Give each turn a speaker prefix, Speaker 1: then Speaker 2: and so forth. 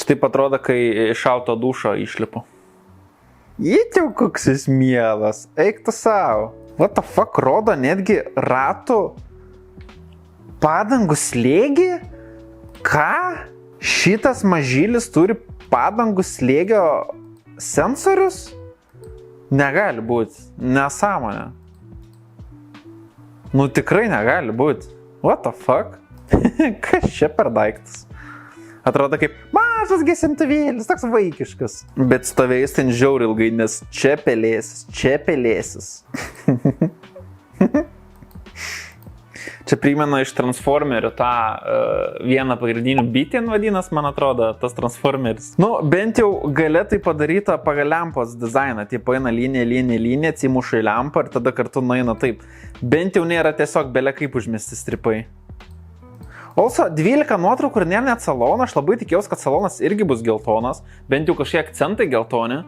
Speaker 1: Štai atrodo, kai iš šalto dušo išlipu. Įtiau, koks jis mielas. Eik tu savo. What the fuck, rodo netgi ratų padangų slėgį? Ką? Šitas mažylis turi padangų slėgio sensorius? Negali būti. Nesąmonė. Nu tikrai negali būti. What the fuck? Kas čia per daiktas? Atrodo kaip mažas gesintuvėlis, toks vaikiškas. Bet stovėjus ten žiauriai ilgai, nes čia pelėsis. Čia primena iš Transformerių tą vieną pagrindinių bitien vadinas, man atrodo, tas Transformeris. Nu, bent jau gale tai padaryta pagal lempos dizainą. Tai paina linija, atsimuša į lempą ir tada kartu nueina taip. Bent jau nėra tiesiog bele kaip užmesti stripai. Also, 12 nuotraukų ir nėra net salono. Aš labai tikėjausi, kad salonas irgi bus geltonas. Bent jau kažkiek akcentai geltoni.